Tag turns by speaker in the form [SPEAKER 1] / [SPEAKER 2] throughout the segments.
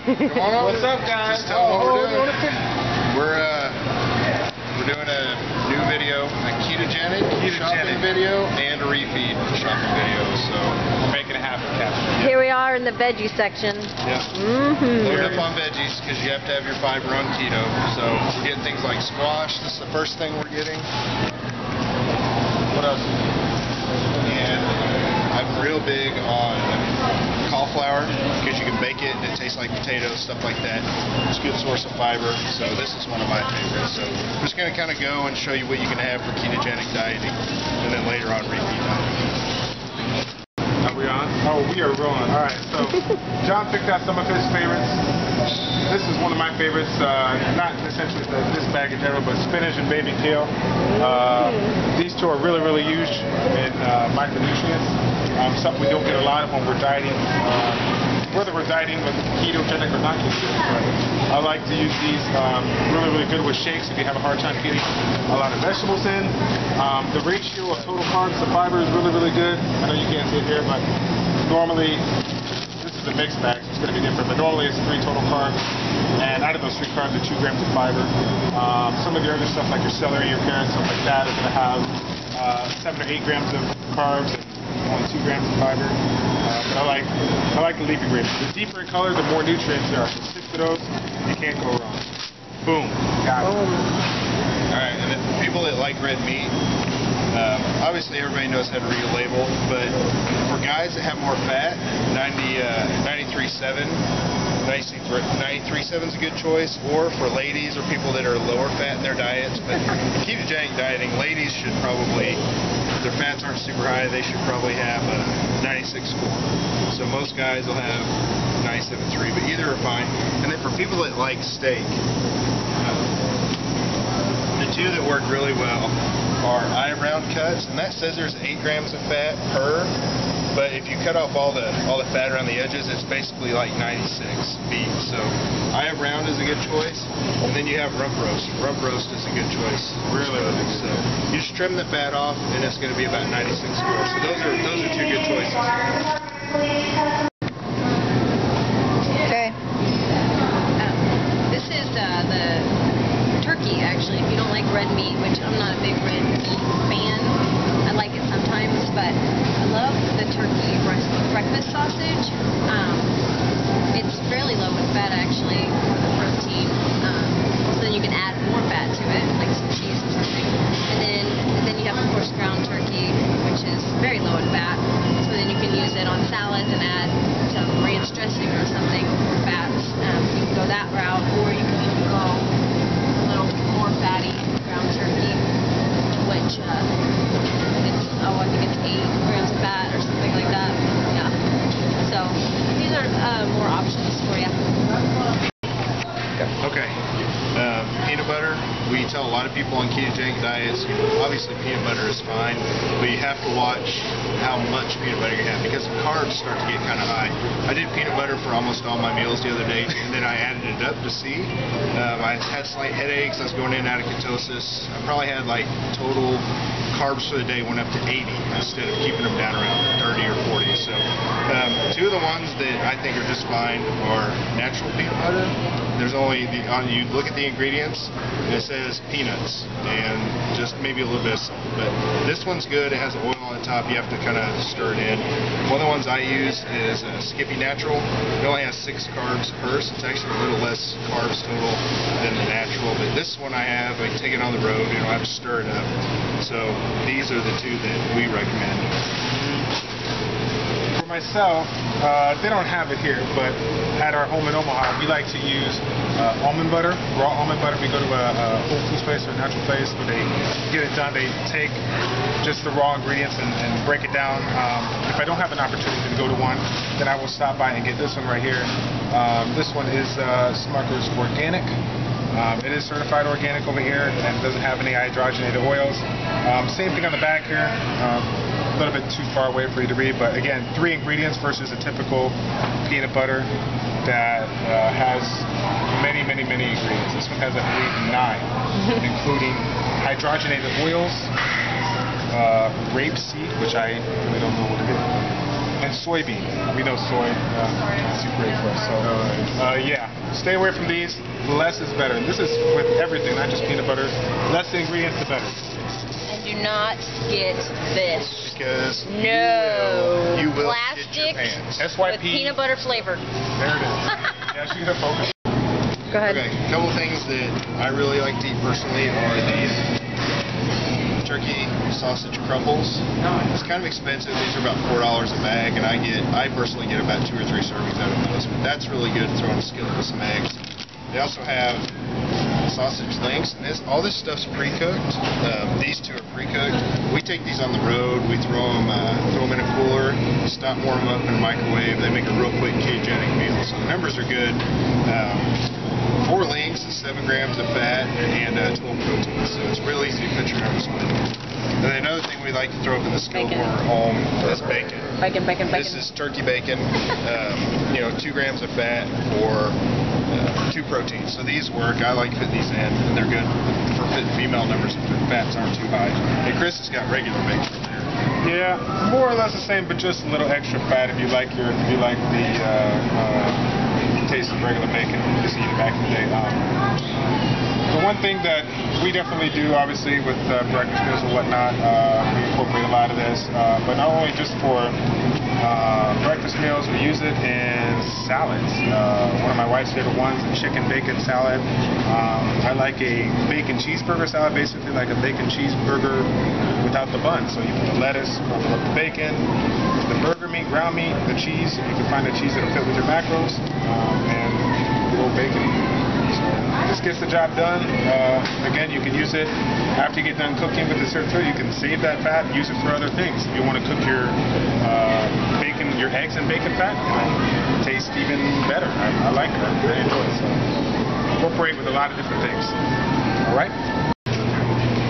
[SPEAKER 1] Come on over.
[SPEAKER 2] What's up, guys?
[SPEAKER 1] Just tell them what we're doing. We're doing a new video, a ketogenic shopping video, and a refeed shopping video. So
[SPEAKER 2] we're making it happen, Captain.
[SPEAKER 3] Here we are in the veggie section.
[SPEAKER 1] Yep. Loading up on veggies because you have to have your fiber on keto. So we're getting things like squash. This is the first thing we're getting. What else? And I'm real big on cauliflower because you can bake it and it tastes like potatoes, stuff like that. It's a good source of fiber, so this is one of my favorites. So I'm just going to kind of go and show you what you can have for ketogenic dieting, and then later on refeed dieting.
[SPEAKER 2] Are we on? Oh, we are rolling. All right, so John picked out some of his favorites. This is one of my favorites, not essentially this bag in general, but spinach and baby kale. These two are really, really huge in micronutrients. Something we don't get a lot of when we're dieting, whether we're dieting with ketogenic or not ketogenic. But I like to use these really, really good with shakes if you have a hard time getting a lot of vegetables in. The ratio of total carbs to fiber is really, really good. I know you can't see it here, but normally, this is a mixed bag, so it's going to be different, but normally it's 3 total carbs, and out of those 3 carbs are 2 grams of fiber. Some of your other stuff like your celery, your carrots, stuff like that is going to have 7 or 8 grams of carbs and only 2 grams of fiber. But I like the leafy greens. The deeper in color, the more nutrients there are. So 6 of those, you can't go wrong. Boom. Got it.
[SPEAKER 1] Alright, and then for people that like red meat, obviously everybody knows how to read a label, but for guys that have more fat, 93.7 is a good choice, or for ladies or people that are lower fat in their diets. But ketogenic dieting, ladies should probably, if their fats aren't super high, they should probably have a 96.4. So most guys will have 97.3, but either are fine. And then for people that like steak, the two that work really well are eye round cuts, and that says there's 8 grams of fat per. But if you cut off all the fat around the edges, it's basically like 96 beef. So eye round is a good choice, and then you have rump roast. Rump roast is a good choice. Really. So you just trim the fat off, and it's going to be about 96 grams. So those are 2 good choices.
[SPEAKER 3] Okay.
[SPEAKER 4] This is the turkey, actually. If you don't like red meat, which I'm not a big red meat fan, I like it sometimes, but I love the turkey breakfast sausage. It's fairly low in fat, actually, for the protein. So then you can add more fat to it, like some cheese or something. And then you have, of course, ground turkey, which is very low in fat. So then you can use it on salads and add some ranch dressing or something for fats. You can go that route, or you can even go a little more fatty ground turkey, which I think it's 8 grams of fat or something like that. Yeah. So these are more options for you.
[SPEAKER 1] Okay. Peanut butter. We tell a lot of people on ketogenic diets, obviously peanut butter is fine, but you have to watch how much peanut butter you have because the carbs start to get kind of high. I did peanut butter for almost all my meals the other day, and then I added it up to see. I had slight headaches. I was going in and out of ketosis. I probably had like total carbs for the day went up to 80 instead of keeping them down around 30 or 40. So 2 of the ones that I think are just fine are natural peanut butter. There's only you look at the ingredients and it says peanuts and just maybe a little bit of salt. But this one's good. It has oil on the top. You have to kind of stir it in. One of the ones I use is Skippy Natural. It only has 6 carbs per, so it's actually a little less carbs total than the natural. But this one I have, I take it on the road. You don't have to stir it up. So these are the 2 that we recommend.
[SPEAKER 2] For myself, they don't have it here, but at our home in Omaha, we like to use almond butter, raw almond butter. We go to a Whole Foods place or a natural place where they get it done. They take just the raw ingredients and break it down. If I don't have an opportunity to go to one, then I will stop by and get this one right here. This one is Smucker's Organic. It is certified organic over here and doesn't have any hydrogenated oils. Same thing on the back here. A little bit too far away for you to read, but again, 3 ingredients versus a typical peanut butter that has many ingredients. This one has, I believe, 9, including hydrogenated oils, rapeseed, which I really don't know what it is. and soybean. We know soy is super great for us. So yeah, stay away from these. Less is better. This is with everything, not just peanut butter. Less ingredients, the better.
[SPEAKER 3] And do not get this.
[SPEAKER 1] Because
[SPEAKER 3] No.
[SPEAKER 1] you will
[SPEAKER 3] Plastic
[SPEAKER 1] get your pants.
[SPEAKER 3] with peanut butter flavor.
[SPEAKER 2] There it is. Yeah, she's gonna focus.
[SPEAKER 3] Go ahead.
[SPEAKER 1] Okay, a couple things that I really like to eat personally are the turkey sausage crumbles. It's kind of expensive. These are about $4 a bag, and I personally get about 2 or 3 servings out of those. But that's really good. Throw in a skillet with some eggs. They also have sausage links, and all this stuff's pre-cooked. These two are pre-cooked. We take these on the road. We throw them in a cooler, stop, warm them up in a microwave. They make a real quick ketogenic meal. So the numbers are good. 4 links is 7 grams of fat and 12 proteins. So it's real easy to put your numbers on. And then another thing we like to throw up in the skillet when we're home is bacon.
[SPEAKER 3] Bacon.
[SPEAKER 1] This is turkey bacon. 2 grams of fat or 2 proteins. So these work. I like to put these in, and they're good for fitting female numbers if the fats aren't too high. And Chris has got regular bacon in there.
[SPEAKER 2] Yeah, more or less the same, but just a little extra fat if you like the taste of regular bacon. You used to eat it back in the day. The one thing that we definitely do, obviously, with breakfast meals and whatnot, we incorporate a lot of this, but not only just for breakfast meals, we use it in salads. One of my wife's favorite ones, the chicken bacon salad. I like a bacon cheeseburger salad, basically like a bacon cheeseburger without the bun. So you put the lettuce, crumble up the bacon, the burger meat, ground meat, the cheese. You can find a cheese that'll fit with your macros, and a little bacon. So this gets the job done. Again, you can use it after you get done cooking with the certain food. You can save that fat and use it for other things. If you want to cook your bacon, your eggs in bacon fat, it'll taste even better. I like it. I really enjoy it. So incorporate with a lot of different things. All right.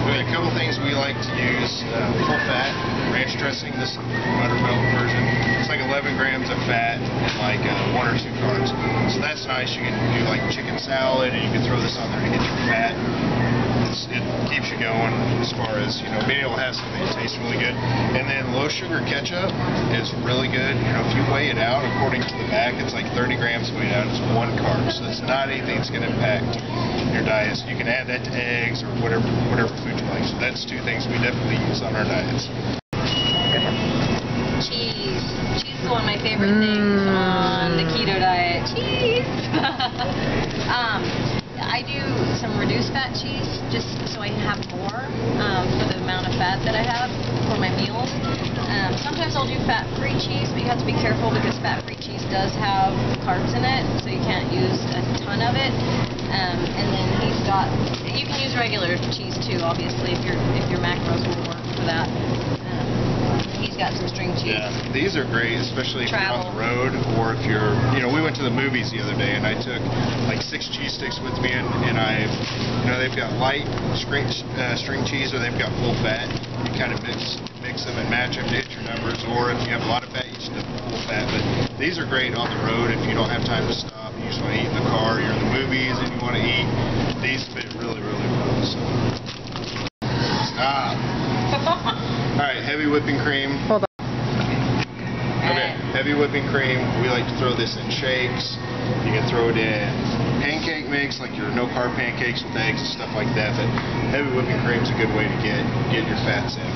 [SPEAKER 1] A couple things we like to use: full fat ranch dressing. This is the buttermilk version. It's like 11 grams of fat and like 1 or 2 carbs. So that's nice. You can do like chicken salad, and you can throw this on there to get your fat. It keeps you going as far as being able to have something that tastes really good. And then low sugar ketchup is really good. If you weigh it out according to the back, it's like 30 grams weighed out. It's 1 carb, so it's not anything that's going to impact your diet. So you can add that to eggs or whatever food you like. So that's 2 things we definitely use on our diets.
[SPEAKER 4] Cheese. Cheese is one of my favorite things on the keto diet. Cheese! I do some reduced fat cheese just so I can have more for the amount of fat that I have for my meals. Sometimes I'll do fat-free cheese, but you have to be careful because fat-free cheese does have carbs in it, so you can't use a ton of it. And then you can use regular cheese too, obviously, if your macros will work for that. He's got some string cheese.
[SPEAKER 1] Yeah, these are great, especially if you're on the road or if you're, we went to the movies the other day and I took like 6 cheese sticks with me and they've got light string cheese or they've got full fat. You kind of mix them and match them to hit your numbers, or if you have a lot of fat, you stick full fat. But these are great on the road if you don't have time to stop. You just want to eat in the car, you're in the movies and you want to eat. These fit really, really well. So. Stop. Alright, heavy whipping cream.
[SPEAKER 3] Hold on.
[SPEAKER 1] Okay, heavy whipping cream. We like to throw this in shakes. You can throw it in pancake mix, like your no-carb pancakes with eggs and stuff like that. But heavy whipping cream is a good way to get your fats in.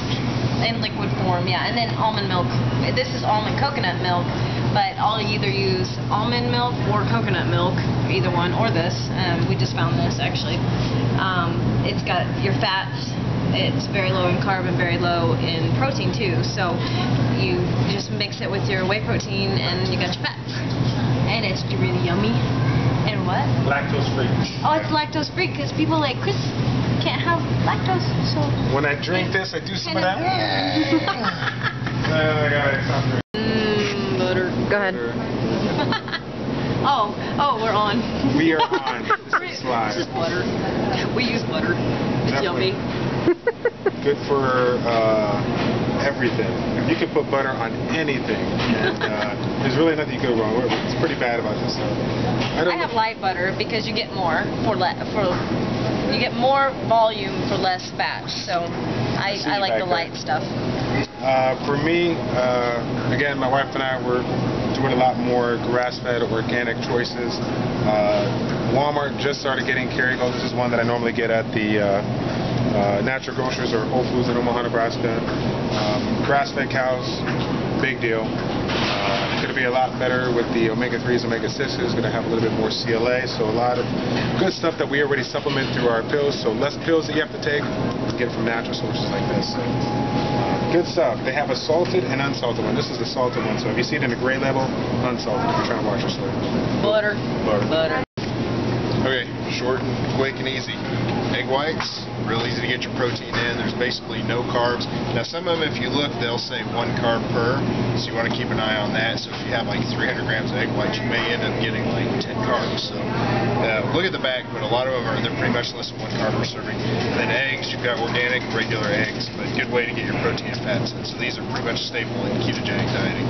[SPEAKER 4] In liquid form, yeah. And then almond milk. This is almond coconut milk, but I'll either use almond milk or coconut milk, either one, or this. We just found this, actually. It's got your fats. It's very low in carb and very low in protein too. So you just mix it with your whey protein and you got your fats. And it's really yummy. And what?
[SPEAKER 2] Lactose free.
[SPEAKER 4] Oh, it's lactose free because people like Chris can't have lactose. So
[SPEAKER 2] when I drink this, I do some of that.
[SPEAKER 3] Butter. Go ahead.
[SPEAKER 4] Oh, we're on.
[SPEAKER 2] We are on. This is live.
[SPEAKER 4] This is butter. We use butter. It's
[SPEAKER 2] Definitely.
[SPEAKER 4] yummy.
[SPEAKER 2] Good for everything. You can put butter on anything, and there's really nothing you can go wrong with. It's pretty bad about this.
[SPEAKER 4] I have light butter because you get more for
[SPEAKER 3] You get more volume for less fat. So I like the light stuff.
[SPEAKER 2] For me, again, my wife and I were doing a lot more grass-fed, organic choices. Walmart just started getting Kerrygold. This is one that I normally get at the Natural Grocers or Whole Foods in Omaha, Nebraska. Grass-fed cows, big deal. Going to be a lot better with the omega-3s, omega-6s. Going to have a little bit more CLA, so a lot of good stuff that we already supplement through our pills. So less pills that you have to take, get it from natural sources like this. So, good stuff. They have a salted and unsalted one. This is the salted one, so if you see it in the gray label, unsalted if you're trying to watch your sleep.
[SPEAKER 3] Butter.
[SPEAKER 1] Okay, short and quick and easy. Egg whites, real easy to get your protein in. There's basically no carbs. Now some of them, if you look, they'll say 1 carb per, so you want to keep an eye on that. So if you have like 300 grams of egg whites, you may end up getting like 10 carbs. So look at the back, but a lot of them they're pretty much less than 1 carb per serving. And then eggs, you've got organic, regular eggs, but good way to get your protein and fats in. So these are pretty much staple in ketogenic dieting.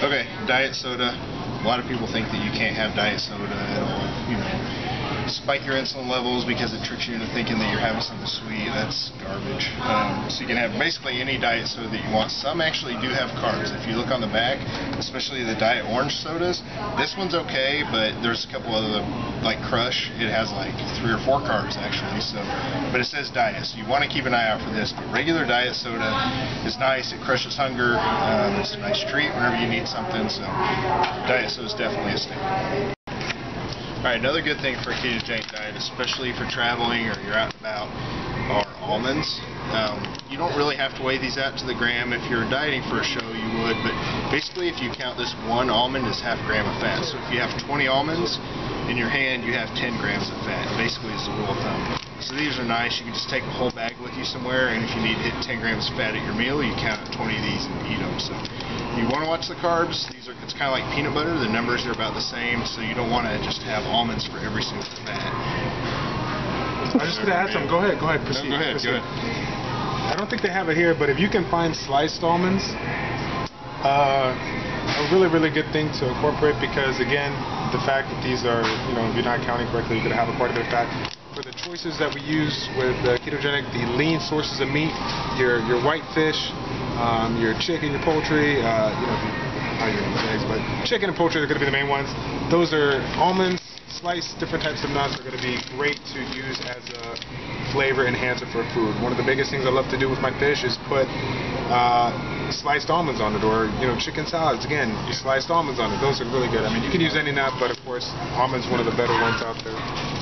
[SPEAKER 1] Okay, diet soda. A lot of people think that you can't have diet soda at all. You know, spike your insulin levels because it tricks you into thinking that you're having something sweet. That's garbage. So you can have basically any diet soda that you want. Some actually do have carbs. If you look on the back, especially the diet orange sodas, this one's okay, but there's a couple other, like Crush, it has like 3 or 4 carbs actually. So, but it says diet, so you want to keep an eye out for this. But regular diet soda is nice. It crushes hunger. It's a nice treat whenever you need something. So diet soda is definitely a staple. Alright, another good thing for a ketogenic diet, especially for traveling or you're out and about, are almonds. You don't really have to weigh these out to the gram. If you're dieting for a show, you would, but basically if you count this 1 almond as half a gram of fat. So if you have 20 almonds in your hand, you have 10 grams of fat, basically is the rule of thumb. So these are nice. You can just take a whole bag with you somewhere, and if you need to hit 10 grams of fat at your meal, you count 20 of these and eat them. So you want to watch the carbs. It's kind of like peanut butter. The numbers are about the same, so you don't want to just have almonds for every single fat.
[SPEAKER 2] I was just going to add something. Go ahead, proceed.
[SPEAKER 1] No, go ahead.
[SPEAKER 2] I don't think they have it here, but if you can find sliced almonds, a really, really good thing to incorporate because, again, the fact that these are, if you're not counting correctly, you're going to have quite a bit of fat. For the choices that we use with ketogenic, the lean sources of meat, your white fish, your chicken, your poultry, eggs, but chicken and poultry are going to be the main ones. Those are almonds, sliced different types of nuts are going to be great to use as a flavor enhancer for food. One of the biggest things I love to do with my fish is put sliced almonds on it, or chicken salads. Again, you sliced almonds on it. Those are really good. I mean, you can use any nut, but of course, almonds one of the better ones out there.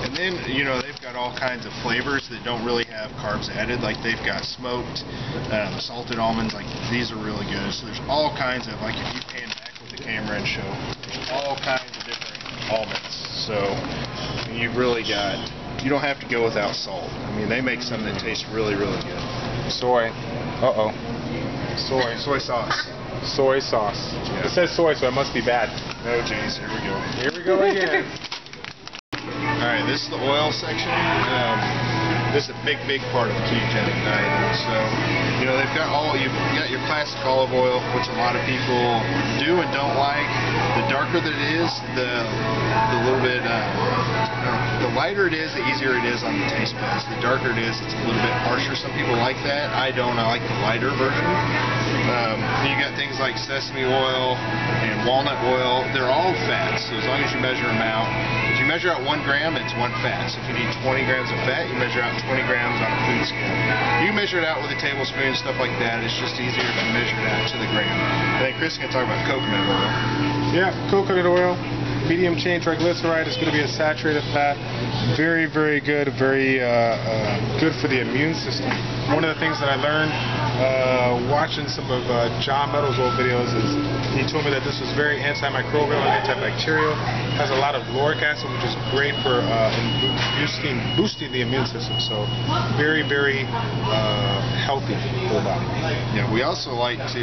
[SPEAKER 1] And then they've got all kinds of flavors that don't really have carbs added. Like they've got smoked, salted almonds. Like these are really good. So there's all kinds of, like if you pan back with the camera and show, there's all kinds of different almonds. So you've really got. You don't have to go without salt. I mean, they make some that taste really, really good.
[SPEAKER 2] Soy.
[SPEAKER 1] Soy sauce.
[SPEAKER 2] Soy sauce. Yeah. It says soy, so it must be bad.
[SPEAKER 1] Oh, jeez. Here we go.
[SPEAKER 2] Here we go again.
[SPEAKER 1] All right, this is the oil section. This is a big, big part of the ketogenic diet. So, they've got you've got your classic olive oil, which a lot of people do and don't like. The darker that it is, the little bit, the lighter it is, the easier it is on the taste buds. The darker it is, it's a little bit harsher. Some people like that. I don't. I like the lighter version. You got things like sesame oil and walnut oil. They're all fats, so as long as you measure them out. If you measure out 1 gram, it's 1 fat. So if you need 20 grams of fat, you measure out 20 grams on a food scale. You can measure it out with a tablespoon and stuff like that. It's just easier to measure it out to the gram. I think Chris is going to talk about coconut oil.
[SPEAKER 2] Yeah, coconut oil, medium chain triglyceride. It's going to be a saturated fat. Very, very good. Very good for the immune system. One of the things that I learned watching some of John Meadows' old videos is he told me that this was very antimicrobial and antibacterial. Has a lot of lauric acid, which is great for boosting the immune system. So very, very healthy for the body.
[SPEAKER 1] Yeah, we also like to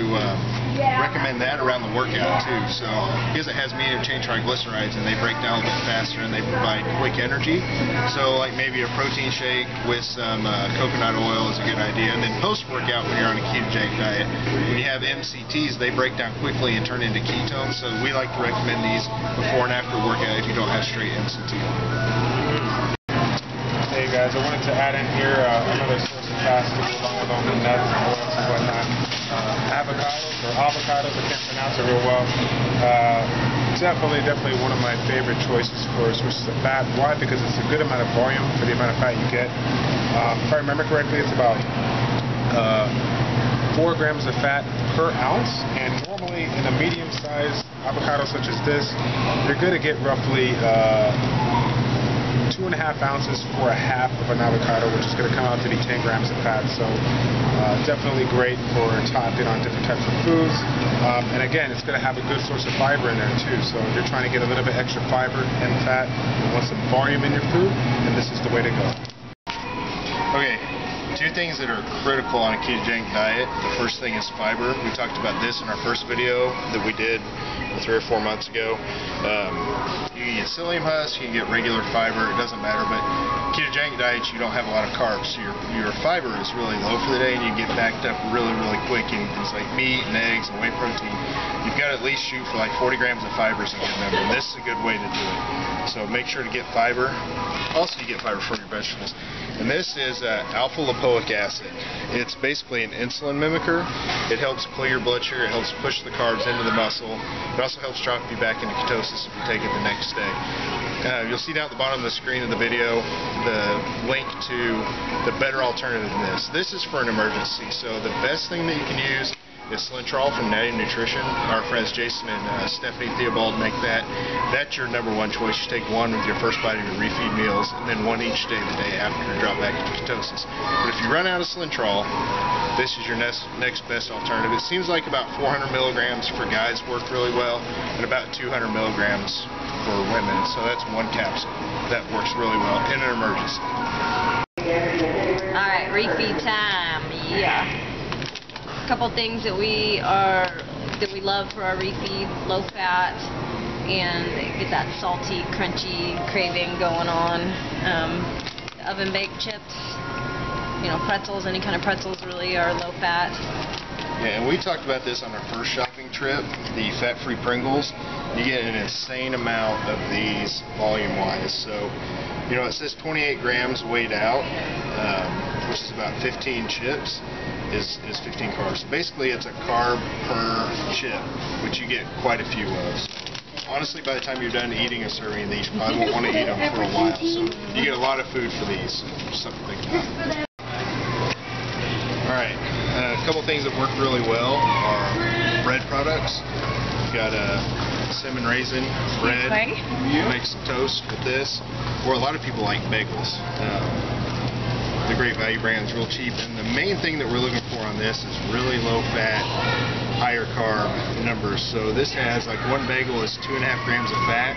[SPEAKER 1] recommend that around the workout too. So because it has medium chain triglycerides and they break down a bit faster and they provide quick energy. So like maybe a protein shake with some coconut oil is a good idea. And then post-workout when you're on a ketogenic diet, when you have MCTs, they break down quickly and turn into ketones. So we like to recommend these before and after workout if you don't have straight MCT.
[SPEAKER 2] Hey guys. guys, I wanted to add in here another source of fats to go along with all the nuts and oils and whatnot. Avocados, I can't pronounce it real well. Definitely one of my favorite choices for sources of fat. Why? Because it's a good amount of volume for the amount of fat you get. If I remember correctly, it's about 4 grams of fat per ounce, and normally in a medium-sized avocado such as this, you're going to get roughly 2.5 ounces for a half of an avocado, which is going to come out to be 10 grams of fat. So definitely great for topping on different types of foods. And again, it's going to have a good source of fiber in there too. So if you're trying to get a little bit extra fiber and fat, you want some volume in your food, and this is the way to go.
[SPEAKER 1] Okay, 2 things that are critical on a ketogenic diet. The first thing is fiber. We talked about this in our first video that we did 3 or 4 months ago. You can get psyllium husk, you can get regular fiber, it doesn't matter, but ketogenic diets, you don't have a lot of carbs, so your fiber is really low for the day, and you get backed up really quick in things like meat and eggs and whey protein. You've got to at least shoot for like 40 grams of fiber is a good number, and this is a good way to do it. So make sure to get fiber. Also, you get fiber from your vegetables. And this is alpha lipoic acid. It's basically an insulin mimicker. It helps clear your blood sugar. It helps push the carbs into the muscle. It also helps drop you back into ketosis if you take it the next day. You'll see down at the bottom of the screen of the video the link to the better alternative than this. This is for an emergency. So the best thing that you can use is Slintrol from Natty Nutrition. Our friends Jason and Stephanie Theobald make that. That's your #1 choice. You take one with your first bite of your refeed meals, and then one each day the day after to drop back into ketosis. But if you run out of Slintrol, this is your next best alternative. It seems like about 400 milligrams for guys work really well, and about 200 milligrams for women. So that's 1 capsule. That works really well in an emergency.
[SPEAKER 4] Alright, refeed time. Yeah. A couple things that we love for our refeed: low fat, and get that salty, crunchy craving going on. Oven baked chips, pretzels, any kind of pretzels really are low fat.
[SPEAKER 1] Yeah, and we talked about this on our first shopping trip, the fat-free Pringles. You get an insane amount of these volume-wise. So, it says 28 grams weighed out, which is about 15 chips. Is 15 carbs. So basically, it's a carb per chip, which you get quite a few of. So honestly, by the time you're done eating a serving of these, you probably won't want to eat them for a while. So you get a lot of food for these. Just something to think about. Alright, a couple things that work really well are bread products. You've got cinnamon raisin bread. You make some toast with this. Or a lot of people like bagels. The Great Value brand is real cheap, and the main thing that we're looking for on this is really low fat, higher carb numbers. So this has, like, 1 bagel is 2.5 grams of fat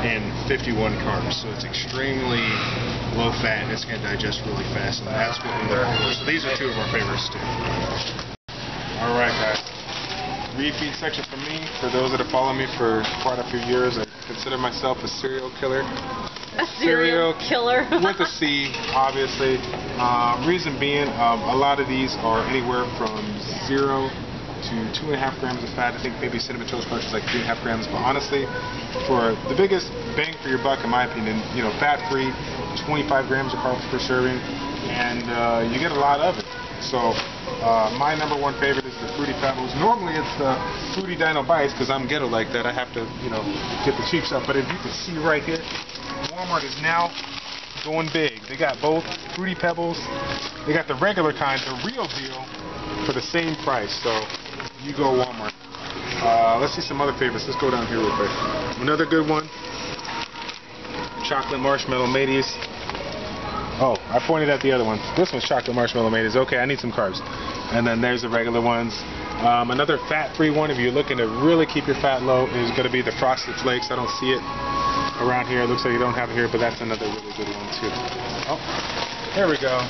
[SPEAKER 1] and 51 carbs. So it's extremely low fat, and it's going to digest really fast, and that's what we're looking for. So these are 2 of our favorites too.
[SPEAKER 2] Alright guys, refeed section for me. For those that have followed me for quite a few years, I consider myself a serial killer.
[SPEAKER 4] A serial killer.
[SPEAKER 2] With a C, obviously. Reason being, a lot of these are anywhere from 0 to 2.5 grams of fat. I think maybe Cinnamon Toast Crunch is like 3.5 grams. But honestly, for the biggest bang for your buck, in my opinion, fat-free, 25 grams of carbs per serving, and you get a lot of it. So my #1 favorite is the Fruity Pebbles. Normally it's the Fruity Dino Bites because I'm ghetto like that. I have to, get the cheap stuff. But if you can see right here, Walmart is now going big. They got both Fruity Pebbles. They got the regular kind, the real deal, for the same price. So you go Walmart. Let's see some other favorites. Let's go down here real quick. Another good one, chocolate marshmallow mateys. Oh, I pointed at the other ones. This one's chocolate marshmallow mateys. Okay, I need some carbs. And then there's the regular ones. Another fat-free one, if you're looking to really keep your fat low, is going to be the Frosted Flakes. I don't see it around here. It looks like you don't have it here, but that's another really good one too. Oh, here we go.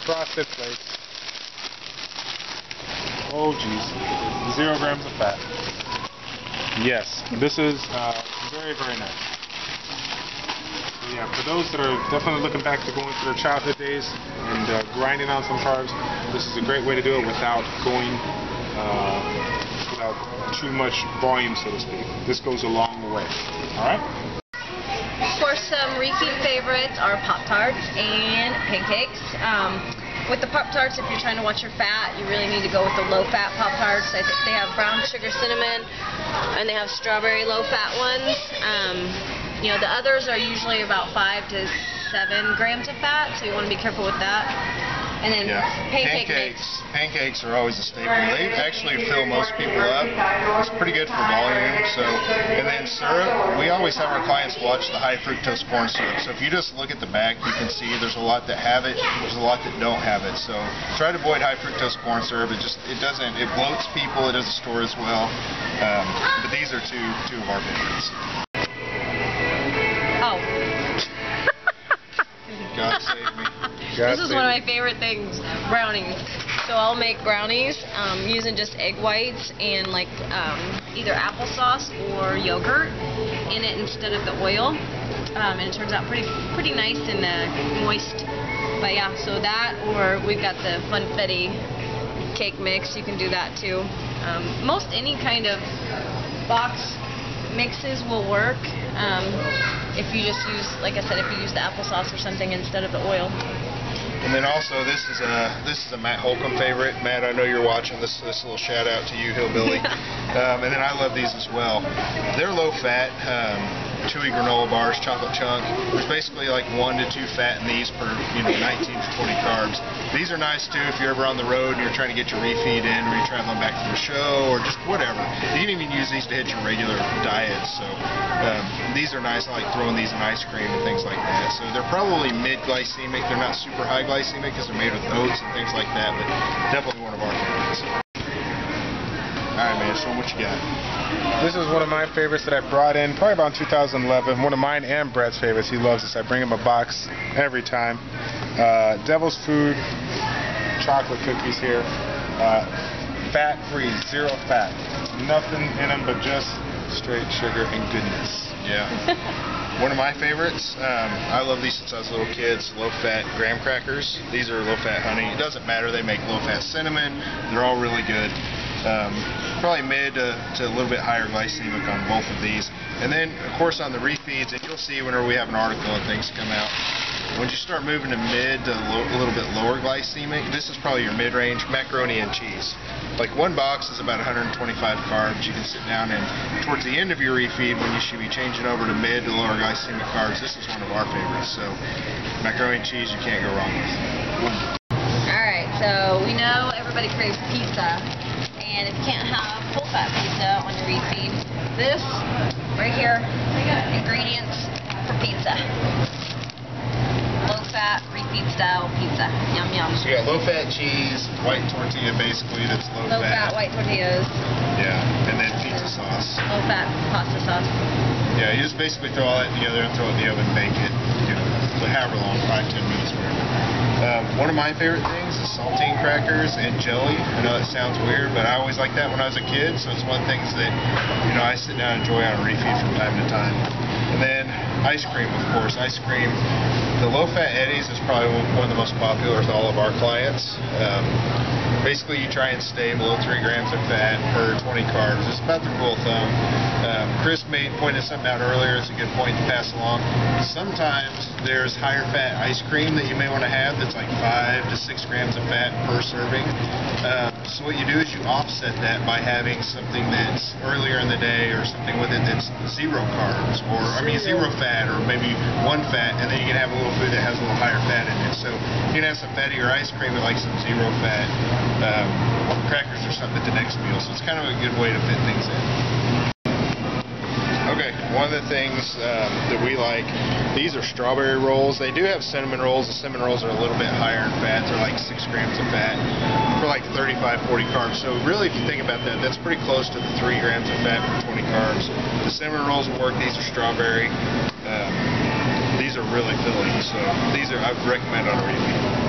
[SPEAKER 2] Frosted Flakes. Oh, geez. 0 grams of fat. Yes, this is very, very nice. Yeah, for those that are definitely looking back to going through their childhood days and grinding on some carbs, this is a great way to do it without going, without too much volume, so to speak. This goes a long way. All right?
[SPEAKER 3] course, some Refeed favorites are Pop-Tarts and pancakes. With the Pop-Tarts, if you're trying to watch your fat, you really need to go with the low-fat Pop-Tarts. I think they have brown sugar cinnamon, and they have strawberry low-fat ones. You know, the others are usually about 5 to 7 grams of fat, so you want to be careful with that. And then
[SPEAKER 1] pancakes are always a staple. They actually fill most people up. It's pretty good for volume. So, and then syrup, we always have our clients watch the high fructose corn syrup. So if you just look at the back, you can see there's a lot that have it, there's a lot that don't have it. So try to avoid high fructose corn syrup. It bloats people. It doesn't store as well. But these are two of our favorites.
[SPEAKER 3] Oh.
[SPEAKER 1] God save me.
[SPEAKER 3] This is one of my favorite things, brownies. So I'll make brownies using just egg whites and like either applesauce or yogurt in it instead of the oil. And it turns out pretty nice and moist. But yeah, so that, or we've got the funfetti cake mix. You can do that too. Most any kind of box mixes will work. If you just use, like I said, if you use the applesauce or something instead of the oil.
[SPEAKER 1] And then also, this is a Matt Holcomb favorite. Matt, I know you're watching. This little shout out to you, Hillbilly. And then I love these as well. They're low fat, chewy granola bars, chocolate chunk. There's basically like 1 to 2 fat in these per 19 to 20 carbs. These are nice too if you're ever on the road and you're trying to get your refeed in, or you're traveling back from a show, or just whatever. You can even use these to hit your regular diet. So these are nice. I like throwing these in ice cream and things like that. So they're probably mid-glycemic. They're not super high glycemic because they're made with oats and things like that, but definitely one of our favorites. Alright, man, so what you got?
[SPEAKER 2] This is one of my favorites that I brought in probably about 2011. One of mine and Brett's favorites. He loves this. I bring him a box every time. Devil's Food chocolate cookies here. Fat-free, 0 fat. Nothing in them but just straight sugar and goodness.
[SPEAKER 1] Yeah. One of my favorites, I love these since I was a little kid, low-fat graham crackers. These are low-fat honey. It doesn't matter. They make low-fat cinnamon. They're all really good. Probably mid to a little bit higher glycemic on both of these. And then, of course, on the refeeds, and you'll see whenever we have an article and things come out, when you start moving to mid to a little bit lower glycemic, this is probably your mid-range macaroni and cheese. Like one box is about 125 carbs. You can sit down and towards the end of your refeed, when you should be changing over to mid to lower glycemic carbs, this is one of our favorites. So macaroni and cheese, you can't go wrong with.
[SPEAKER 3] Alright, so we know everybody craves pizza. And if you can't have full-fat pizza on your refeed, this right here, ingredients for pizza. Low-fat, refeed-style pizza. Yum, yum.
[SPEAKER 1] So you got low-fat cheese, white tortilla basically that's low-fat.
[SPEAKER 3] Low-fat white tortillas.
[SPEAKER 1] Yeah, and then pizza sauce.
[SPEAKER 3] Low-fat pasta sauce.
[SPEAKER 1] Yeah, you just basically throw all that together and throw it in the oven and bake it. So however long, 5-10 minutes, whatever. One of my favorite things is saltine crackers and jelly. I know that sounds weird, but I always liked that when I was a kid, so it's one of the things that I sit down and enjoy on a refeed from time to time. And then ice cream, of course. Ice cream, the low-fat Eddie's is probably one of the most popular with all of our clients. Basically, you try and stay below 3 grams of fat per 20 carbs. It's about the rule of thumb. Chris pointed something out earlier. It's a good point to pass along. Sometimes there's higher fat ice cream that you may want to have that's like 5 to 6 grams of fat per serving. So what you do is you offset that by having something that's earlier in the day or something with it that's 0 carbs, or 0 fat, or maybe 1 fat, and then you can have a little food that has a little higher fat in it. So you can have some fattier ice cream with like some 0 fat crackers or something at the next meal. So it's kind of a good way to fit things in. Okay, one of the things that we like, these are strawberry rolls. They do have cinnamon rolls. The cinnamon rolls are a little bit higher in fat. They're like 6 grams of fat for like 35-40 carbs. So really, if you think about that, that's pretty close to the 3 grams of fat for 20 carbs. The cinnamon rolls will work. These are strawberry. These are really filling. So these are, I would recommend on a refeed.